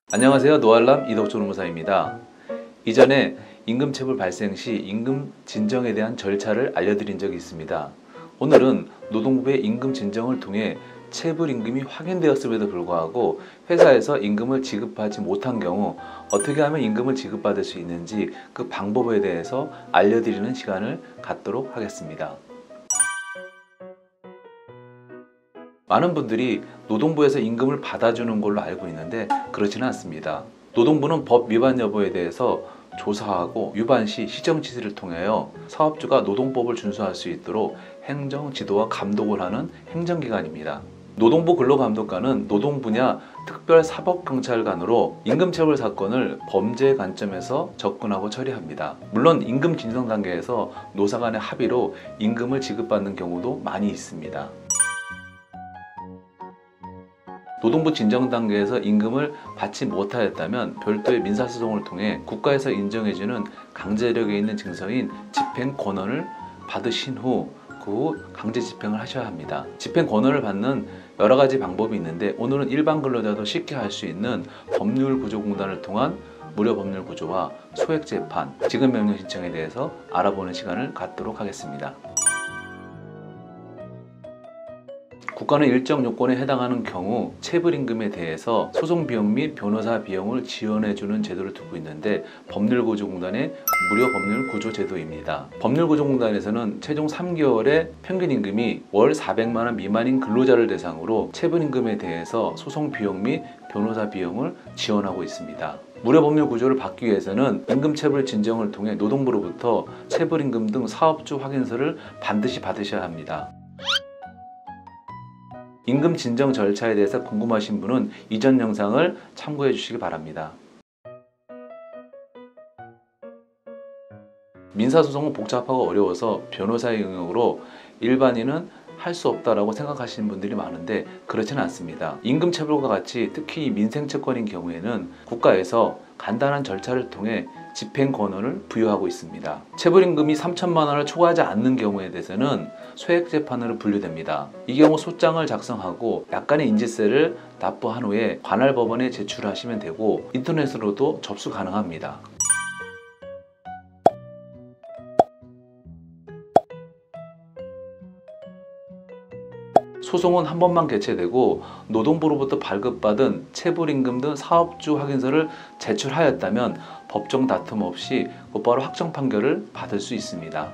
안녕하세요. 노알람 이덕조노무사입니다. 이전에 임금체불 발생 시 임금 진정에 대한 절차를 알려드린 적이 있습니다. 오늘은 노동부의 임금 진정을 통해 체불 임금이 확인되었음에도 불구하고 회사에서 임금을 지급하지 못한 경우 어떻게 하면 임금을 지급받을 수 있는지 그 방법에 대해서 알려드리는 시간을 갖도록 하겠습니다. 많은 분들이 노동부에서 임금을 받아주는 걸로 알고 있는데 그렇지는 않습니다. 노동부는 법 위반 여부에 대해서 조사하고 위반 시 시정 지시를 통하여 사업주가 노동법을 준수할 수 있도록 행정 지도와 감독을 하는 행정기관입니다. 노동부 근로감독관은 노동 분야 특별사법경찰관으로 임금체불 사건을 범죄 관점에서 접근하고 처리합니다. 물론 임금 진정 단계에서 노사 간의 합의로 임금을 지급받는 경우도 많이 있습니다. 노동부 진정 단계에서 임금을 받지 못하였다면 별도의 민사소송을 통해 국가에서 인정해주는 강제력에 있는 증서인 집행권한을 받으신 후 그 후 강제 집행을 하셔야 합니다. 집행권한을 받는 여러 가지 방법이 있는데 오늘은 일반 근로자도 쉽게 할 수 있는 법률구조공단을 통한 무료 법률구조와 소액재판, 지급명령 신청에 대해서 알아보는 시간을 갖도록 하겠습니다. 국가는 일정 요건에 해당하는 경우 체불임금에 대해서 소송비용 및 변호사 비용을 지원해주는 제도를 두고 있는데 법률구조공단의 무료 법률구조제도입니다. 법률구조공단에서는 최종 3개월의 평균임금이 월 400만원 미만인 근로자를 대상으로 체불임금에 대해서 소송비용 및 변호사 비용을 지원하고 있습니다. 무료 법률 구조를 받기 위해서는 임금체불 진정을 통해 노동부로부터 체불임금 등 사업주 확인서를 반드시 받으셔야 합니다. 임금 진정 절차에 대해서 궁금하신 분은 이전 영상을 참고해 주시기 바랍니다. 민사소송은 복잡하고 어려워서 변호사의 영역으로 일반인은 할 수 없다라고 생각하시는 분들이 많은데 그렇지는 않습니다. 임금체불과 같이 특히 민생채권인 경우에는 국가에서 간단한 절차를 통해 집행권한을 부여하고 있습니다. 체불임금이 3천만 원을 초과하지 않는 경우에 대해서는 소액재판으로 분류됩니다. 이 경우 소장을 작성하고 약간의 인지세를 납부한 후에 관할 법원에 제출하시면 되고 인터넷으로도 접수 가능합니다. 소송은 한 번만 개최되고 노동부로부터 발급받은 체불임금 등 사업주 확인서를 제출하였다면 법정 다툼 없이 곧바로 확정 판결을 받을 수 있습니다.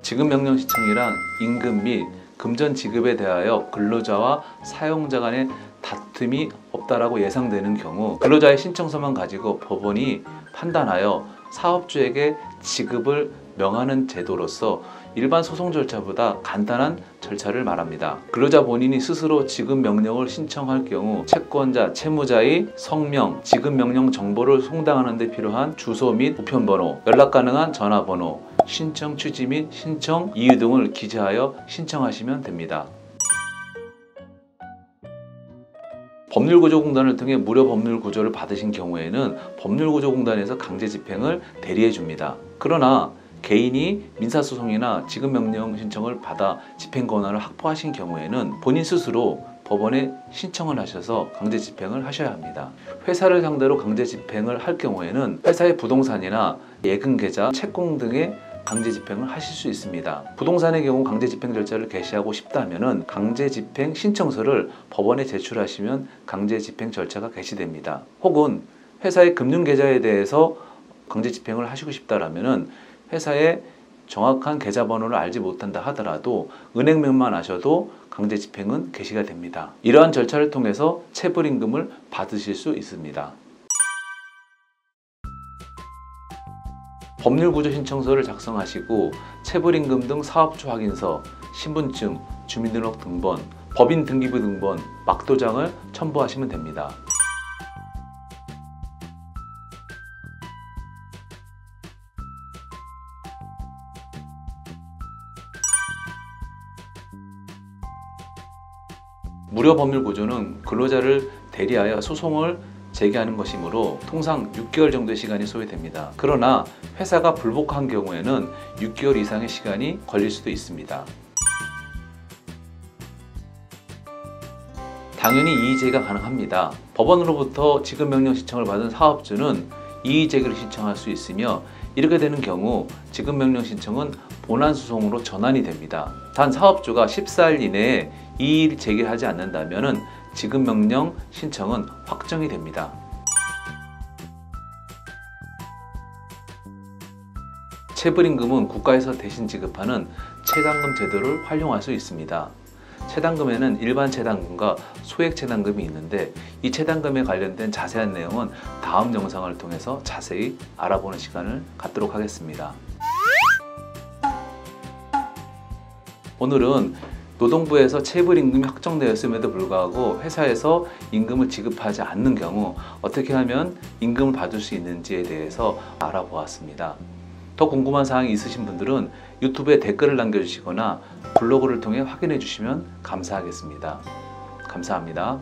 지급명령 신청이란 임금 및 금전 지급에 대하여 근로자와 사용자 간의 다툼이 없다라고 예상되는 경우 근로자의 신청서만 가지고 법원이 판단하여 사업주에게 지급을 명하는 제도로서 일반 소송 절차보다 간단한 절차를 말합니다. 근로자 본인이 스스로 지급 명령을 신청할 경우 채권자, 채무자의 성명, 지급 명령 정보를 송당하는 데 필요한 주소 및 우편번호, 연락 가능한 전화번호, 신청 취지 및 신청 이유 등을 기재하여 신청하시면 됩니다. 법률구조공단을 통해 무료 법률구조를 받으신 경우에는 법률구조공단에서 강제집행을 대리해 줍니다. 그러나 개인이 민사소송이나 지급명령 신청을 받아 집행권한을 확보하신 경우에는 본인 스스로 법원에 신청을 하셔서 강제집행을 하셔야 합니다. 회사를 상대로 강제집행을 할 경우에는 회사의 부동산이나 예금계좌, 채권 등의 강제집행을 하실 수 있습니다. 부동산의 경우 강제집행 절차를 개시하고 싶다면 강제집행 신청서를 법원에 제출하시면 강제집행 절차가 개시됩니다. 혹은 회사의 금융계좌에 대해서 강제집행을 하시고 싶다면 회사의 정확한 계좌번호를 알지 못한다 하더라도 은행명만 아셔도 강제집행은 개시가 됩니다. 이러한 절차를 통해서 체불임금을 받으실 수 있습니다. 법률구조 신청서를 작성하시고 체불임금 등 사업주 확인서, 신분증, 주민등록 등본, 법인 등기부 등본, 막도장을 첨부하시면 됩니다. 무료 법률구조는 근로자를 대리하여 소송을 제기하는 것이므로 통상 6개월 정도의 시간이 소요됩니다. 그러나 회사가 불복한 경우에는 6개월 이상의 시간이 걸릴 수도 있습니다. 당연히 이의제기가 가능합니다. 법원으로부터 지급명령 신청을 받은 사업주는 이의제기를 신청할 수 있으며 이렇게 되는 경우 지급명령 신청은 본안소송으로 전환이 됩니다. 단 사업주가 14일 이내에 이의 제기를 하지 않는다면 지급명령 신청은 확정이 됩니다. 체불임금은 국가에서 대신 지급하는 체당금 제도를 활용할 수 있습니다. 체당금에는 일반 체당금과 소액 체당금이 있는데 이 체당금에 관련된 자세한 내용은 다음 영상을 통해서 자세히 알아보는 시간을 갖도록 하겠습니다. 오늘은 노동부에서 체불임금이 확정되었음에도 불구하고 회사에서 임금을 지급하지 않는 경우 어떻게 하면 임금을 받을 수 있는지에 대해서 알아보았습니다. 더 궁금한 사항이 있으신 분들은 유튜브에 댓글을 남겨주시거나 블로그를 통해 확인해 주시면 감사하겠습니다. 감사합니다.